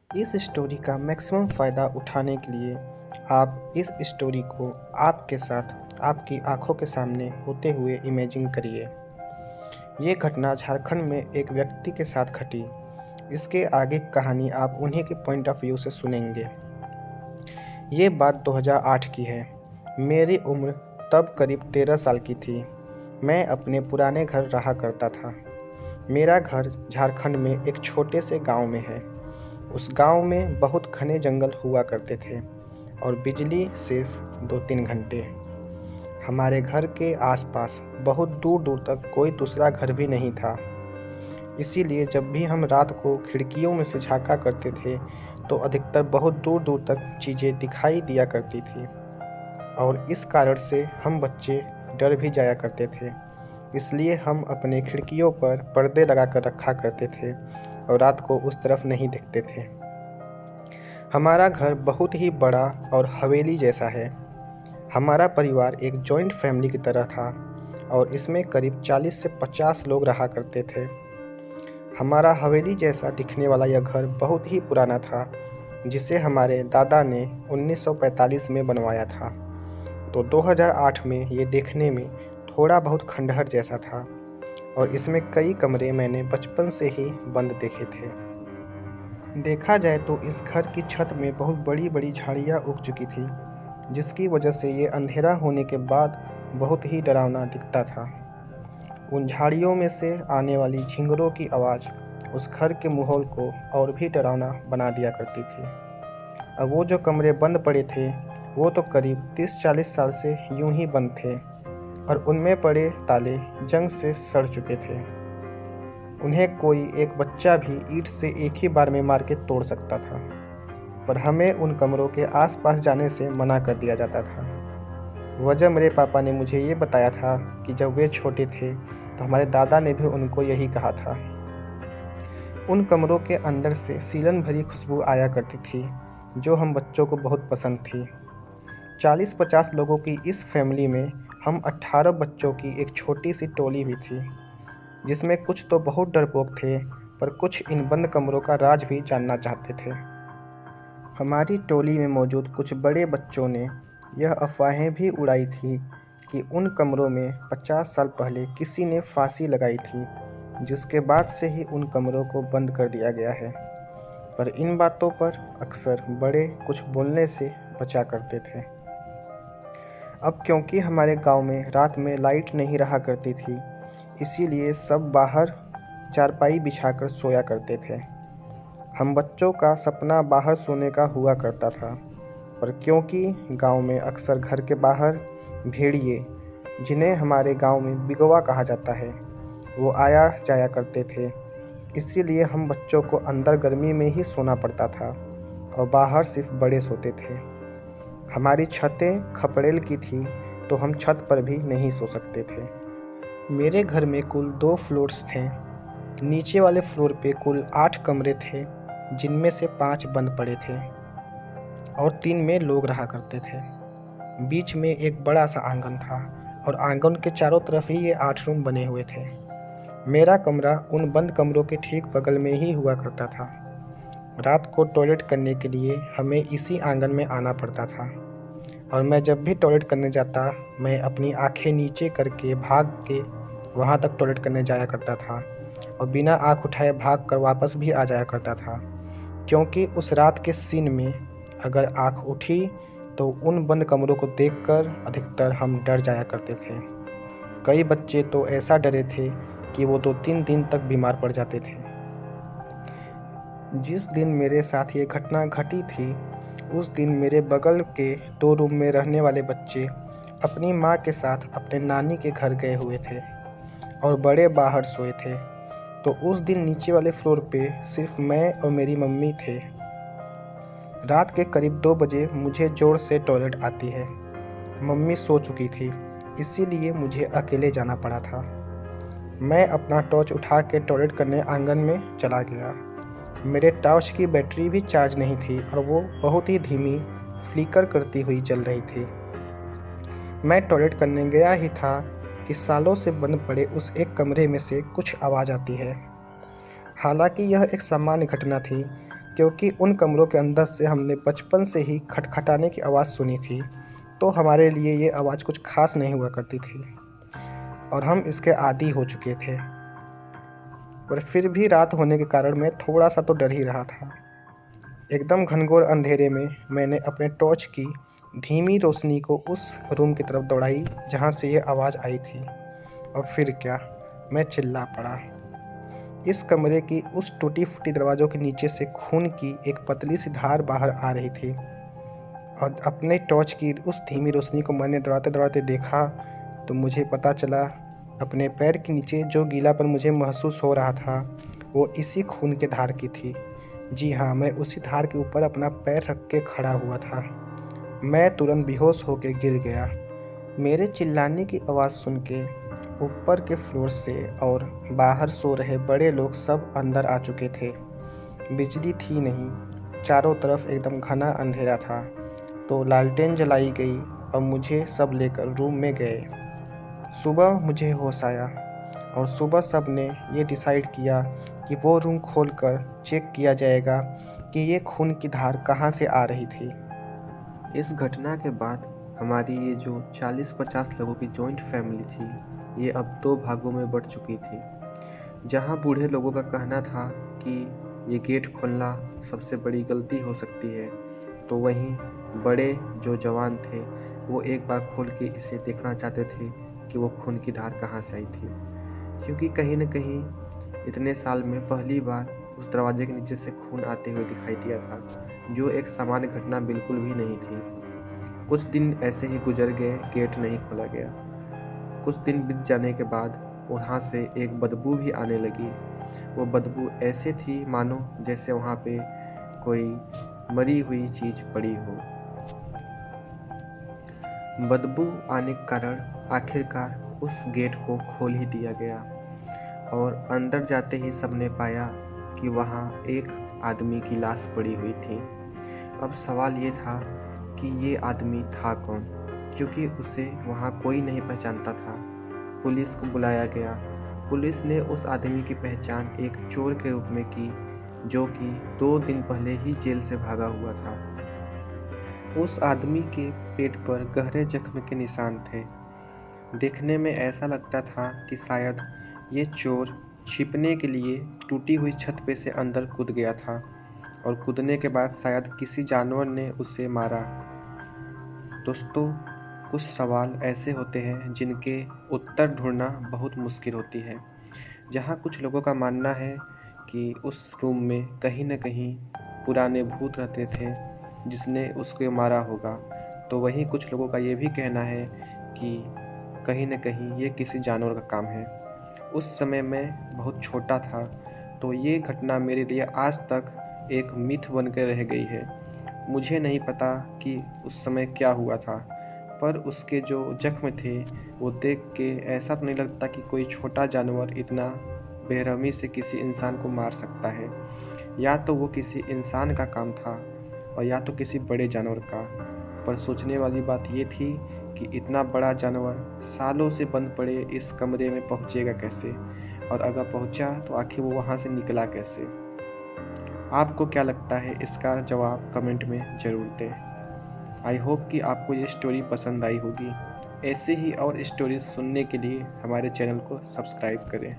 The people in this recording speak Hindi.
इस स्टोरी का मैक्सिमम फ़ायदा उठाने के लिए आप इस स्टोरी को आपके साथ आपकी आंखों के सामने होते हुए इमेजिन करिए। ये घटना झारखंड में एक व्यक्ति के साथ घटी। इसके आगे की कहानी आप उन्हीं के पॉइंट ऑफ व्यू से सुनेंगे। ये बात 2008 की है। मेरी उम्र तब करीब 13 साल की थी। मैं अपने पुराने घर रहा करता था। मेरा घर झारखंड में एक छोटे से गांव में है। उस गांव में बहुत घने जंगल हुआ करते थे और बिजली सिर्फ 2-3 घंटे। हमारे घर के आसपास बहुत दूर दूर तक कोई दूसरा घर भी नहीं था। इसीलिए जब भी हम रात को खिड़कियों में से झांका करते थे तो अधिकतर बहुत दूर दूर तक चीज़ें दिखाई दिया करती थी और इस कारण से हम बच्चे डर भी जाया करते थे। इसलिए हम अपने खिड़कियों पर पर्दे लगा कर रखा करते थे और रात को उस तरफ नहीं देखते थे। हमारा घर बहुत ही बड़ा और हवेली जैसा है। हमारा परिवार एक जॉइंट फैमिली की तरह था और इसमें करीब 40 से 50 लोग रहा करते थे। हमारा हवेली जैसा दिखने वाला यह घर बहुत ही पुराना था, जिसे हमारे दादा ने 1945 में बनवाया था। तो 2008 में ये देखने में थोड़ा बहुत खंडहर जैसा था और इसमें कई कमरे मैंने बचपन से ही बंद देखे थे। देखा जाए तो इस घर की छत में बहुत बड़ी बड़ी झाड़ियाँ उग चुकी थी, जिसकी वजह से ये अंधेरा होने के बाद बहुत ही डरावना दिखता था। उन झाड़ियों में से आने वाली झिंगुरों की आवाज़ उस घर के माहौल को और भी डरावना बना दिया करती थी। अब वो जो कमरे बंद पड़े थे वो तो करीब 30-40 साल से यूं ही बंद थे और उनमें पड़े ताले जंग से सड़ चुके थे। उन्हें कोई एक बच्चा भी ईंट से एक ही बार में मार के तोड़ सकता था, पर हमें उन कमरों के आसपास जाने से मना कर दिया जाता था। वजह मेरे पापा ने मुझे ये बताया था कि जब वे छोटे थे तो हमारे दादा ने भी उनको यही कहा था। उन कमरों के अंदर से सीलन भरी खुशबू आया करती थी, जो हम बच्चों को बहुत पसंद थी। 40-50 लोगों की इस फैमिली में हम 18 बच्चों की एक छोटी सी टोली भी थी, जिसमें कुछ तो बहुत डरपोक थे, पर कुछ इन बंद कमरों का राज भी जानना चाहते थे। हमारी टोली में मौजूद कुछ बड़े बच्चों ने यह अफवाहें भी उड़ाई थी कि उन कमरों में 50 साल पहले किसी ने फांसी लगाई थी, जिसके बाद से ही उन कमरों को बंद कर दिया गया है। पर इन बातों पर अक्सर बड़े कुछ बोलने से बचा करते थे। अब क्योंकि हमारे गांव में रात में लाइट नहीं रहा करती थी, इसीलिए सब बाहर चारपाई बिछाकर सोया करते थे। हम बच्चों का सपना बाहर सोने का हुआ करता था, पर क्योंकि गांव में अक्सर घर के बाहर भेड़िए, जिन्हें हमारे गांव में बिगवा कहा जाता है, वो आया जाया करते थे, इसीलिए हम बच्चों को अंदर गर्मी में ही सोना पड़ता था और बाहर सिर्फ बड़े सोते थे। हमारी छतें खपड़ेल की थी, तो हम छत पर भी नहीं सो सकते थे। मेरे घर में कुल 2 फ्लोर्स थे। नीचे वाले फ्लोर पे कुल 8 कमरे थे, जिनमें से 5 बंद पड़े थे और 3 में लोग रहा करते थे। बीच में एक बड़ा सा आंगन था और आंगन के चारों तरफ ही ये 8 रूम बने हुए थे। मेरा कमरा उन बंद कमरों के ठीक बगल में ही हुआ करता था। रात को टॉयलेट करने के लिए हमें इसी आंगन में आना पड़ता था और मैं जब भी टॉयलेट करने जाता, मैं अपनी आंखें नीचे करके भाग के वहाँ तक टॉयलेट करने जाया करता था और बिना आँख उठाए भाग कर वापस भी आ जाया करता था, क्योंकि उस रात के सीन में अगर आँख उठी तो उन बंद कमरों को देखकर अधिकतर हम डर जाया करते थे। कई बच्चे तो ऐसा डरे थे कि वो 2-3 दिन तक बीमार पड़ जाते थे। जिस दिन मेरे साथ ये घटना घटी थी, उस दिन मेरे बगल के 2 रूम में रहने वाले बच्चे अपनी माँ के साथ अपने नानी के घर गए हुए थे और बड़े बाहर सोए थे। तो उस दिन नीचे वाले फ्लोर पे सिर्फ मैं और मेरी मम्मी थे। रात के करीब 2 बजे मुझे जोर से टॉयलेट आती है। मम्मी सो चुकी थी, इसीलिए मुझे अकेले जाना पड़ा था। मैं अपना टॉर्च उठा के टॉयलेट करने आंगन में चला गया। मेरे टॉर्च की बैटरी भी चार्ज नहीं थी और वो बहुत ही धीमी फ्लिकर करती हुई जल रही थी। मैं टॉयलेट करने गया ही था कि सालों से बंद पड़े उस एक कमरे में से कुछ आवाज़ आती है। हालांकि यह एक सामान्य घटना थी, क्योंकि उन कमरों के अंदर से हमने बचपन से ही खटखटाने की आवाज़ सुनी थी, तो हमारे लिए ये आवाज़ कुछ ख़ास नहीं हुआ करती थी और हम इसके आदी हो चुके थे। पर फिर भी रात होने के कारण मैं थोड़ा-सा तो डर ही रहा था। एकदम घनघोर अंधेरे में मैंने अपने टॉर्च की धीमी रोशनी को उस रूम की तरफ दौड़ाई जहाँ से ये आवाज़ आई थी, और फिर क्या, मैं चिल्ला पड़ा। इस कमरे की उस टूटी-फूटी दरवाज़ों के नीचे से खून की एक पतली सी धार बाहर आ रही थी, और अपने टॉर्च की उस धीमी रोशनी को मैंने दौड़ाते-दौड़ाते देखा तो मुझे पता चला अपने पैर के नीचे जो गीलापन मुझे महसूस हो रहा था, वो इसी खून के धार की थी। जी हाँ, मैं उसी धार के ऊपर अपना पैर रख के खड़ा हुआ था। मैं तुरंत बेहोश होके गिर गया। मेरे चिल्लाने की आवाज़ सुन के ऊपर के फ्लोर से और बाहर सो रहे बड़े लोग सब अंदर आ चुके थे। बिजली थी नहीं, चारों तरफ एकदम घना अंधेरा था, तो लालटेन जलाई गई और मुझे सब लेकर रूम में गए। सुबह मुझे होश आया और सुबह सब ने ये डिसाइड किया कि वो रूम खोलकर चेक किया जाएगा कि ये खून की धार कहाँ से आ रही थी। इस घटना के बाद हमारी ये जो 40-50 लोगों की जॉइंट फैमिली थी, ये अब 2 भागों में बँट चुकी थी। जहाँ बूढ़े लोगों का कहना था कि ये गेट खोलना सबसे बड़ी गलती हो सकती है, तो वहीं बड़े जो जवान थे, वो एक बार खोल के इसे देखना चाहते थे कि वो खून की धार कहाँ से आई थी। क्योंकि कहीं न कहीं इतने साल में पहली बार उस दरवाजे के नीचे से खून आते हुए दिखाई दिया था, जो एक सामान्य घटना बिल्कुल भी नहीं थी। कुछ दिन ऐसे ही गुजर गए, गेट नहीं खोला गया। कुछ दिन बीत जाने के बाद वहाँ से एक बदबू भी आने लगी। वो बदबू ऐसे थी मानो जैसे वहाँ पे कोई मरी हुई चीज़ पड़ी हो। बदबू आने के कारण आखिरकार उस गेट को खोल ही दिया गया और अंदर जाते ही सबने पाया कि वहाँ एक आदमी की लाश पड़ी हुई थी। अब सवाल ये था कि ये आदमी था कौन, क्योंकि उसे वहाँ कोई नहीं पहचानता था। पुलिस को बुलाया गया। पुलिस ने उस आदमी की पहचान एक चोर के रूप में की, जो कि 2 दिन पहले ही जेल से भागा हुआ था। उस आदमी के पेट पर गहरे जख्म के निशान थे। देखने में ऐसा लगता था कि शायद ये चोर छिपने के लिए टूटी हुई छत पे से अंदर कूद गया था और कूदने के बाद शायद किसी जानवर ने उसे मारा। दोस्तों, कुछ सवाल ऐसे होते हैं जिनके उत्तर ढूंढना बहुत मुश्किल होती है। जहाँ कुछ लोगों का मानना है कि उस रूम में कहीं न कहीं पुराने भूत रहते थे जिसने उसको मारा होगा, तो वहीं कुछ लोगों का ये भी कहना है कि कहीं न कहीं ये किसी जानवर का काम है। उस समय मैं बहुत छोटा था, तो ये घटना मेरे लिए आज तक एक मिथ बन के रह गई है। मुझे नहीं पता कि उस समय क्या हुआ था, पर उसके जो ज़ख्म थे वो देख के ऐसा तो नहीं लगता कि कोई छोटा जानवर इतना बेरहमी से किसी इंसान को मार सकता है। या तो वो किसी इंसान का काम था और या तो किसी बड़े जानवर का। पर सोचने वाली बात ये थी कि इतना बड़ा जानवर सालों से बंद पड़े इस कमरे में पहुँचेगा कैसे, और अगर पहुँचा तो आखिर वो वहाँ से निकला कैसे। आपको क्या लगता है, इसका जवाब कमेंट में ज़रूर दें। आई होप कि आपको ये स्टोरी पसंद आई होगी। ऐसे ही और स्टोरीज सुनने के लिए हमारे चैनल को सब्सक्राइब करें।